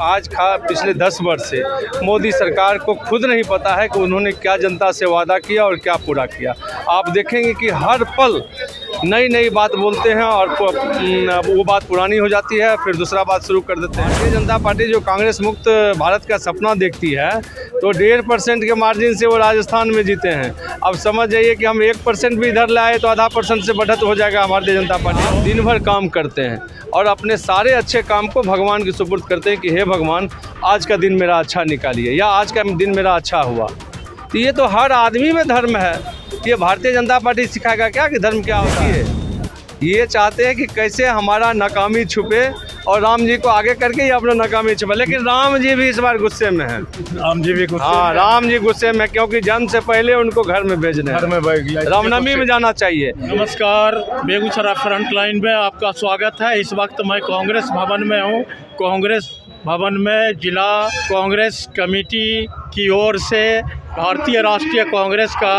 आज पिछले 10 वर्ष से मोदी सरकार को खुद नहीं पता है कि उन्होंने क्या जनता से वादा किया और क्या पूरा किया। आप देखेंगे कि हर पल नई नई बात बोलते हैं और वो बात पुरानी हो जाती है, फिर दूसरा बात शुरू कर देते हैं। भारतीय जनता पार्टी जो कांग्रेस मुक्त भारत का सपना देखती है तो 1.5% के मार्जिन से वो राजस्थान में जीते हैं। अब समझ जाइए कि हम 1% भी इधर लाए तो आधा % से बढ़त हो जाएगा। भारतीय जनता पार्टी दिन भर काम करते हैं और अपने सारे अच्छे काम को भगवान के सुपुर्द करते हैं कि हे भगवान, आज का दिन मेरा अच्छा निकालिए या आज का दिन मेरा अच्छा हुआ। तो ये तो हर आदमी में धर्म है। ये भारतीय जनता पार्टी सिखाएगा क्या कि धर्म क्या होती है? ये चाहते हैं कि कैसे हमारा नाकामी छुपे और राम जी को आगे करके ही अपना नाकामी छुपे। लेकिन राम जी भी इस बार गुस्से में हैं। राम जी भी गुस्से हाँ, राम जी गुस्से में, क्योंकि जन्म से पहले उनको घर में भेजने हैं। घर में रामनवमी में जाना चाहिए। नमस्कार, बेगूसराय फ्रंट लाइन में आपका स्वागत है। इस वक्त मैं कांग्रेस भवन में हूँ। कांग्रेस भवन में जिला कांग्रेस कमेटी की ओर से भारतीय राष्ट्रीय कांग्रेस का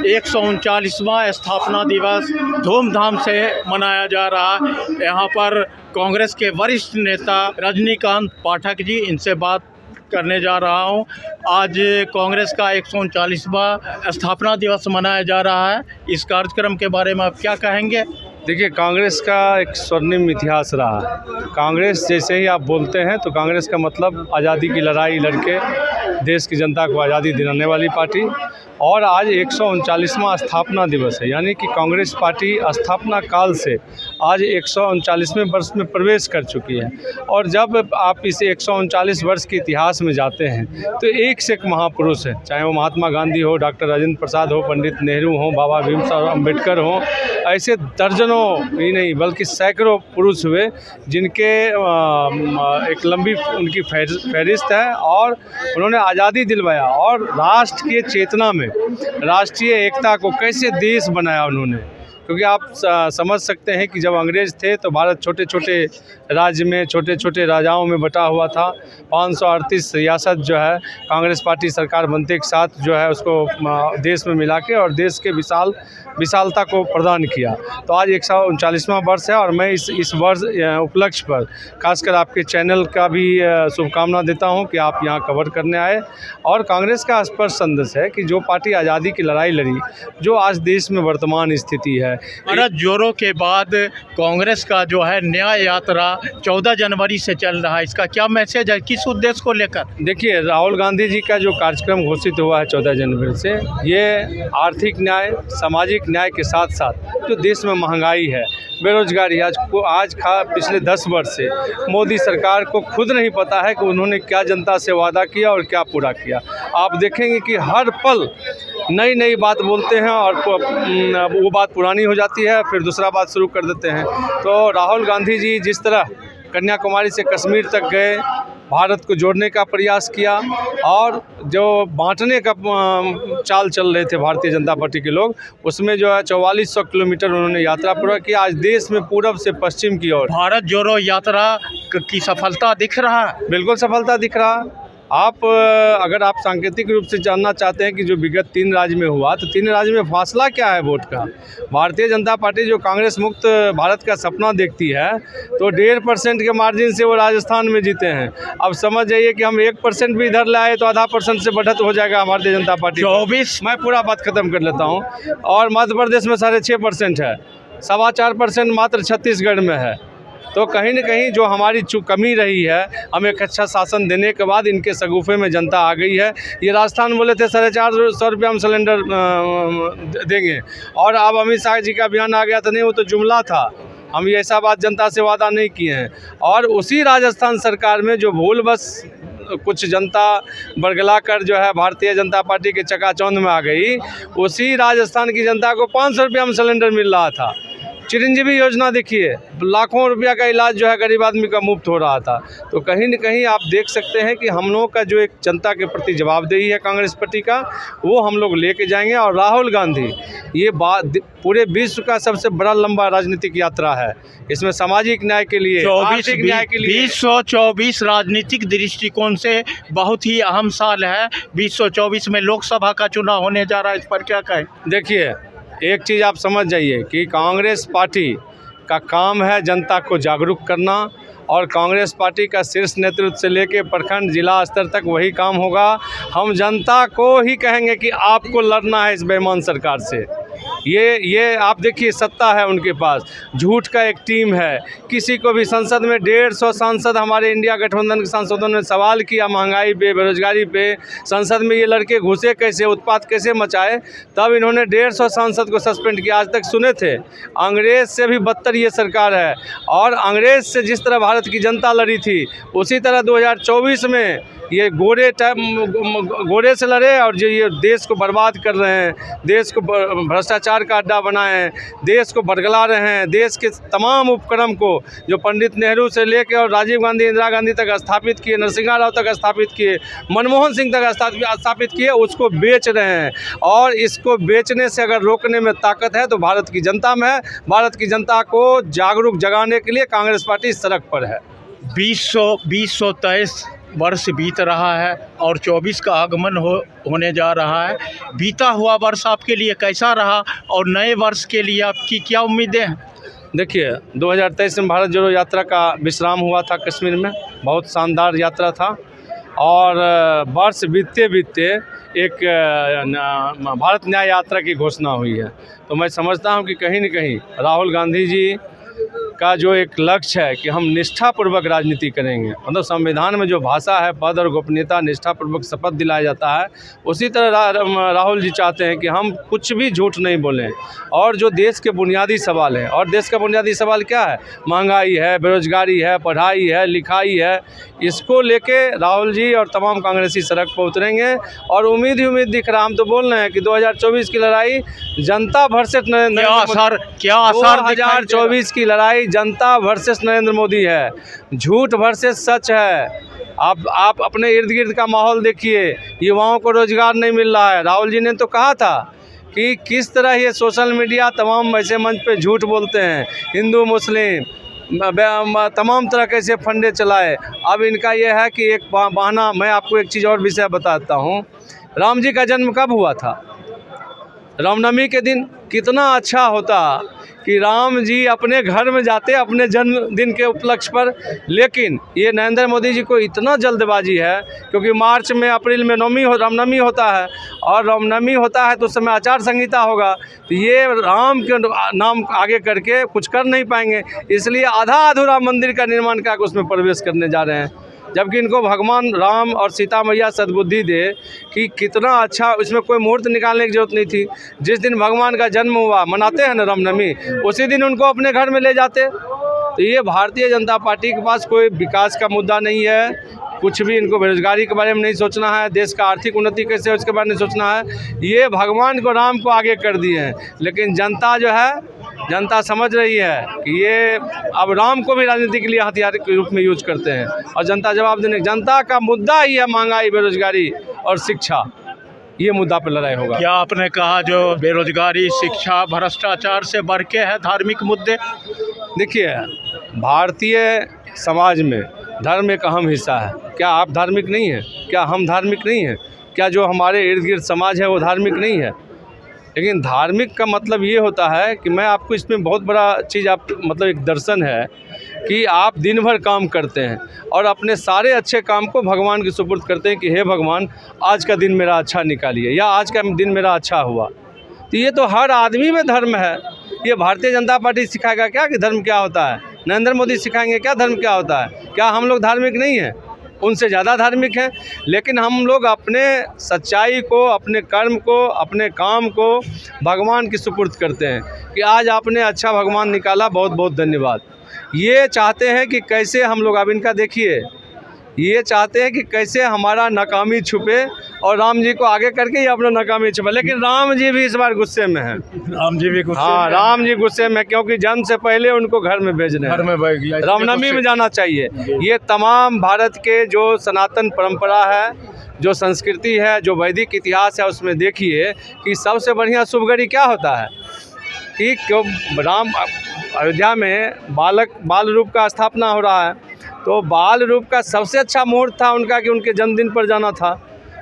139वां स्थापना दिवस धूमधाम से मनाया जा रहा है। यहाँ पर कांग्रेस के वरिष्ठ नेता रजनीकांत पाठक जी, इनसे बात करने जा रहा हूँ। आज कांग्रेस का 139वां स्थापना दिवस मनाया जा रहा है। इस कार्यक्रम के बारे में आप क्या कहेंगे? देखिए, कांग्रेस का एक स्वर्णिम इतिहास रहा है। कांग्रेस जैसे ही आप बोलते हैं तो कांग्रेस का मतलब आज़ादी की लड़ाई लड़के देश की जनता को आज़ादी दिलाने वाली पार्टी। और आज 139वां स्थापना दिवस है, यानी कि कांग्रेस पार्टी स्थापना काल से आज 139वें वर्ष में प्रवेश कर चुकी है। और जब आप इस 139 वर्ष के इतिहास में जाते हैं तो एक से एक महापुरुष है, चाहे वो महात्मा गांधी हो, डॉक्टर राजेंद्र प्रसाद हो, पंडित नेहरू हो, बाबा भीमराव अम्बेडकर हो, ऐसे दर्जनों ही नहीं बल्कि सैकड़ों पुरुष हुए जिनके एक लंबी उनकी फहरिस्त है और उन्होंने आज़ादी दिलवाया और राष्ट्र की चेतना में राष्ट्रीय एकता को कैसे देश बनाया उन्होंने। क्योंकि आप समझ सकते हैं कि जब अंग्रेज़ थे तो भारत छोटे छोटे राज्य में, छोटे छोटे राजाओं में बटा हुआ था। 538 रियासत जो है कांग्रेस पार्टी सरकार बनते के साथ जो है उसको देश में मिला के और देश के विशालता को प्रदान किया। तो आज 139वां वर्ष है और मैं इस वर्ष उपलक्ष्य पर खासकर आपके चैनल का भी शुभकामना देता हूं कि आप यहां कवर करने आए। और कांग्रेस का स्पष्ट संदेश है कि जो पार्टी आज़ादी की लड़ाई लड़ी, जो आज देश में वर्तमान स्थिति है, भारत जोड़ो के बाद कांग्रेस का जो है न्याय यात्रा 14 जनवरी से चल रहा है, इसका क्या मैसेज है, किस उद्देश्य को लेकर? देखिए, राहुल गांधी जी का जो कार्यक्रम घोषित हुआ है 14 जनवरी से, ये आर्थिक न्याय, सामाजिक न्याय के साथ साथ जो देश में महंगाई है, बेरोजगारी, आज पिछले 10 वर्ष से मोदी सरकार को खुद नहीं पता है कि उन्होंने क्या जनता से वादा किया और क्या पूरा किया। आप देखेंगे कि हर पल नई नई बात बोलते हैं और वो बात पुरानी हो जाती है, फिर दूसरा बात शुरू कर देते हैं। तो राहुल गांधी जी जिस तरह कन्याकुमारी से कश्मीर तक गए, भारत को जोड़ने का प्रयास किया और जो बांटने का चाल चल रहे थे भारतीय जनता पार्टी के लोग, उसमें जो है 4400 किलोमीटर उन्होंने यात्रा पूरा किया। आज देश में पूरब से पश्चिम की ओर भारत जोड़ो यात्रा की सफलता दिख रहा है। बिल्कुल सफलता दिख रहा है। अगर आप सांकेतिक रूप से जानना चाहते हैं कि जो विगत 3 राज्य में हुआ, तो 3 राज्य में फासला क्या है वोट का। भारतीय जनता पार्टी जो कांग्रेस मुक्त भारत का सपना देखती है तो 1.5% के मार्जिन से वो राजस्थान में जीते हैं। अब समझ जाइए कि हम 1% भी इधर लाए तो आधा % से बढ़त हो जाएगा भारतीय जनता पार्टी। 24 मैं पूरा बात खत्म कर लेता हूँ। और मध्य प्रदेश में 6.5% है, 4.25% मात्र छत्तीसगढ़ में है। तो कहीं न कहीं जो हमारी कमी रही है, हमें एक अच्छा शासन देने के बाद इनके सगुफे में जनता आ गई है। ये राजस्थान बोले थे 450 रुपये हम सिलेंडर देंगे और अब अमित शाह जी का बयान आ गया था, नहीं वो तो जुमला था, हम ये ऐसा बात जनता से वादा नहीं किए हैं। और उसी राजस्थान सरकार में जो भूल बस कुछ जनता बरगला कर जो है भारतीय जनता पार्टी के चकाचौंध में आ गई, उसी राजस्थान की जनता को 500 रुपये में सिलेंडर मिल रहा था। चिरंजीवी योजना देखिए, लाखों रुपया का इलाज जो है गरीब आदमी का मुफ्त हो रहा था। तो कहीं न कहीं आप देख सकते हैं कि हम लोगों का जो एक जनता के प्रति जवाबदेही है कांग्रेस पार्टी का, वो हम लोग लेके जाएंगे। और राहुल गांधी, ये बात पूरे विश्व का सबसे बड़ा लंबा राजनीतिक यात्रा है। इसमें सामाजिक न्याय के लिए, आर्थिक न्याय के लिए 2024 राजनीतिक दृष्टिकोण से बहुत ही अहम साल है। 2024 में लोकसभा का चुनाव होने जा रहा है, इस पर क्या कहें? देखिए, एक चीज़ आप समझ जाइए कि कांग्रेस पार्टी का काम है जनता को जागरूक करना, और कांग्रेस पार्टी का शीर्ष नेतृत्व से लेकर प्रखंड जिला स्तर तक वही काम होगा। हम जनता को ही कहेंगे कि आपको लड़ना है इस बेईमान सरकार से। ये आप देखिए, सत्ता है उनके पास, झूठ का एक टीम है। किसी को भी संसद में 150 सांसद हमारे इंडिया गठबंधन के सांसदों ने सवाल किया महंगाई पे, बेरोजगारी पे, संसद में ये लड़के घुसे कैसे, उत्पात कैसे मचाए, तब इन्होंने 150 सांसद को सस्पेंड किया। आज तक सुने थे? अंग्रेज़ से भी बदतर ये सरकार है। और अंग्रेज़ से जिस तरह भारत की जनता लड़ी थी, उसी तरह 2024 में ये गोरे से लड़े, और जो ये देश को बर्बाद कर रहे हैं, देश को भ्रष्टाचार का अड्डा बनाए हैं, देश को बरगला रहे हैं, देश के तमाम उपक्रम को जो पंडित नेहरू से लेकर और राजीव गांधी, इंदिरा गांधी तक स्थापित किए, नरसिंह राव तक स्थापित किए, मनमोहन सिंह तक स्थापित किए, उसको बेच रहे हैं। और इसको बेचने से अगर रोकने में ताकत है तो भारत की जनता में है। भारत की जनता को जागरूक जगाने के लिए कांग्रेस पार्टी सड़क पर है। 2023 वर्ष बीत रहा है और 24 का आगमन होने जा रहा है। बीता हुआ वर्ष आपके लिए कैसा रहा और नए वर्ष के लिए आपकी क्या उम्मीदें हैं? देखिए, 2023 में भारत जोड़ो यात्रा का विश्राम हुआ था कश्मीर में, बहुत शानदार यात्रा था। और वर्ष बीतते बीतते एक भारत न्याय यात्रा की घोषणा हुई है। तो मैं समझता हूं कि कहीं न कहीं राहुल गांधी जी का जो एक लक्ष्य है कि हम निष्ठापूर्वक राजनीति करेंगे, मतलब संविधान में जो भाषा है पद और गोपनीयता, निष्ठापूर्वक शपथ दिलाया जाता है, उसी तरह राहुल जी चाहते हैं कि हम कुछ भी झूठ नहीं बोलें। और जो देश के बुनियादी सवाल हैं, और देश का बुनियादी सवाल क्या है? महंगाई है, बेरोजगारी है, पढ़ाई है, लिखाई है, इसको लेके राहुल जी और तमाम कांग्रेसी सड़क पर उतरेंगे। और उम्मीद ही उम्मीद दिख रहा, हम तो बोल रहे हैं कि 2024 की लड़ाई जनता वर्सेस नरेंद्र मोदी, 2024 की लड़ाई जनता वर्सेस नरेंद्र मोदी है, झूठ वर्सेस सच है। आप अपने इर्द गिर्द का माहौल देखिए, युवाओं को रोजगार नहीं मिल रहा है। राहुल जी ने तो कहा था कि किस तरह ये सोशल मीडिया तमाम ऐसे मंच पे झूठ बोलते हैं, हिंदू मुस्लिम तमाम तरह के ऐसे फंडे चलाए। अब इनका ये है कि एक बहाना। मैं आपको एक चीज़ और विषय बताता हूँ। राम जी का जन्म कब हुआ था? रामनवमी के दिन। कितना अच्छा होता कि राम जी अपने घर में जाते अपने जन्मदिन के उपलक्ष्य पर, लेकिन ये नरेंद्र मोदी जी को इतना जल्दबाजी है, क्योंकि मार्च में, अप्रैल में रामनवमी होता है, और रामनवमी होता है तो उस समय आचार संहिता होगा, तो ये राम के नाम आगे करके कुछ कर नहीं पाएंगे, इसलिए आधा अधूरा मंदिर का निर्माण करके उसमें प्रवेश करने जा रहे हैं। जबकि इनको भगवान राम और सीता मैया सद्बुद्धि दे कि कितना अच्छा, इसमें कोई मुहूर्त निकालने की जरूरत नहीं थी। जिस दिन भगवान का जन्म हुआ, मनाते हैं ना रामनवमी, उसी दिन उनको अपने घर में ले जाते। तो ये भारतीय जनता पार्टी के पास कोई विकास का मुद्दा नहीं है, कुछ भी इनको बेरोजगारी के बारे में नहीं सोचना है, देश का आर्थिक उन्नति कैसे हो इसके बारे में सोचना है। ये भगवान को, राम को आगे कर दिए हैं। लेकिन जनता जो है, जनता समझ रही है कि ये अब राम को भी राजनीति के लिए हथियार के रूप में यूज करते हैं, और जनता जवाब देने। जनता का मुद्दा ही है महंगाई, बेरोजगारी और शिक्षा, ये मुद्दा पर लड़ाई होगा। क्या आपने कहा जो बेरोजगारी, शिक्षा, भ्रष्टाचार से बढ़ के है धार्मिक मुद्दे? देखिए, भारतीय समाज में धर्म एक अहम हिस्सा है। क्या आप धार्मिक नहीं हैं? क्या हम धार्मिक नहीं हैं? क्या जो हमारे इर्द गिर्द समाज है वो धार्मिक नहीं है? लेकिन धार्मिक का मतलब ये होता है कि मैं आपको इसमें बहुत बड़ा चीज़, आप मतलब एक दर्शन है कि आप दिन भर काम करते हैं और अपने सारे अच्छे काम को भगवान के सुपुर्द करते हैं कि हे भगवान, आज का दिन मेरा अच्छा निकालिए, या आज का दिन मेरा अच्छा हुआ। तो ये तो हर आदमी में धर्म है। ये भारतीय जनता पार्टी सिखाएगा क्या कि धर्म क्या होता है? नरेंद्र मोदी सिखाएंगे क्या धर्म क्या होता है? क्या हम लोग धार्मिक नहीं हैं? उनसे ज़्यादा धार्मिक हैं। लेकिन हम लोग अपने सच्चाई को, अपने कर्म को, अपने काम को भगवान की सुपुर्द करते हैं कि आज आपने अच्छा भगवान निकाला, बहुत बहुत धन्यवाद। ये चाहते हैं कि कैसे हम लोग, अब इनका देखिए, ये चाहते हैं कि कैसे हमारा नाकामी छुपे, और राम जी को आगे करके ही अपना नाकामी छुपे। लेकिन राम जी भी इस बार गुस्से में हैं। राम जी भी गुस्से हाँ, में? राम जी गुस्से में, क्योंकि जन्म से पहले उनको घर में भेज रहे हैं, घर में बैठ गया, रामनवमी में जाना चाहिए। ये तमाम भारत के जो सनातन परंपरा है, जो संस्कृति है, जो वैदिक इतिहास है, उसमें देखिए कि सबसे बढ़िया शुभ घड़ी क्या होता है कि क्यों राम अयोध्या में बाल रूप का स्थापना हो रहा है, तो बाल रूप का सबसे अच्छा मुहूर्त था उनका कि उनके जन्मदिन पर जाना था।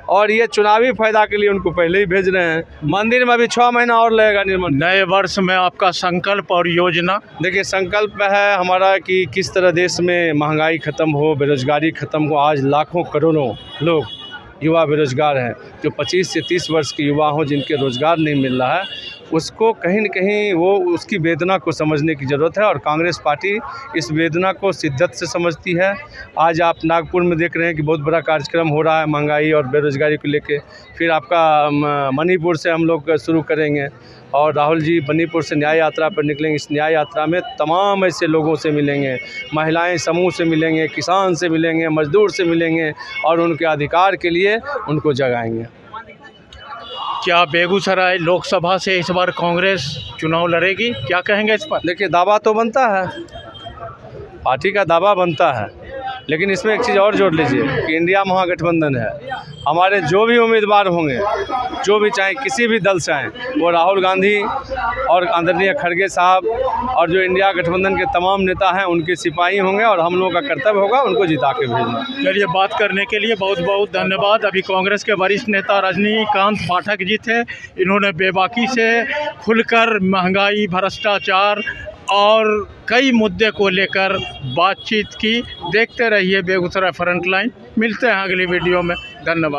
और ये चुनावी फायदा के लिए उनको पहले ही भेज रहे हैं। मंदिर में अभी 6 महीना और लगेगा निर्माण। नए वर्ष में आपका संकल्प और योजना? देखिए, संकल्प है हमारा कि किस तरह देश में महंगाई ख़त्म हो, बेरोज़गारी ख़त्म हो। आज लाखों करोड़ों लोग युवा बेरोज़गार हैं, जो 25 से 30 वर्ष के युवा हों जिनके रोज़गार नहीं मिल रहा है, उसको कहीं न कहीं वो उसकी वेदना को समझने की ज़रूरत है और कांग्रेस पार्टी इस वेदना को शिद्दत से समझती है। आज आप नागपुर में देख रहे हैं कि बहुत बड़ा कार्यक्रम हो रहा है महंगाई और बेरोज़गारी को लेके। फिर आपका मणिपुर से हम लोग शुरू करेंगे और राहुल जी मणिपुर से न्याय यात्रा पर निकलेंगे। इस न्याय यात्रा में तमाम ऐसे लोगों से मिलेंगे, महिलाएं समूह से मिलेंगे, किसान से मिलेंगे, मजदूर से मिलेंगे और उनके अधिकार के लिए उनको जगाएंगे। क्या बेगूसराय लोकसभा से इस बार कांग्रेस चुनाव लड़ेगी? क्या कहेंगे इस पर? देखिए, दावा तो बनता है, पार्टी का दावा बनता है, लेकिन इसमें एक चीज़ और जोड़ लीजिए कि इंडिया महागठबंधन है। हमारे जो भी उम्मीदवार होंगे, जो भी चाहे किसी भी दल से आएँ, वो राहुल गांधी और आदरणीय खड़गे साहब और जो इंडिया गठबंधन के तमाम नेता हैं उनके सिपाही होंगे और हम लोगों का कर्तव्य होगा उनको जिता के भेजना। चलिए, बात करने के लिए बहुत बहुत धन्यवाद। अभी कांग्रेस के वरिष्ठ नेता रजनीकांत पाठक जी थे। इन्होंने बेबाकी से खुलकर महंगाई, भ्रष्टाचार और कई मुद्दे को लेकर बातचीत की। देखते रहिए बेगूसराय फ्रंटलाइन। मिलते हैं अगली वीडियो में। धन्यवाद।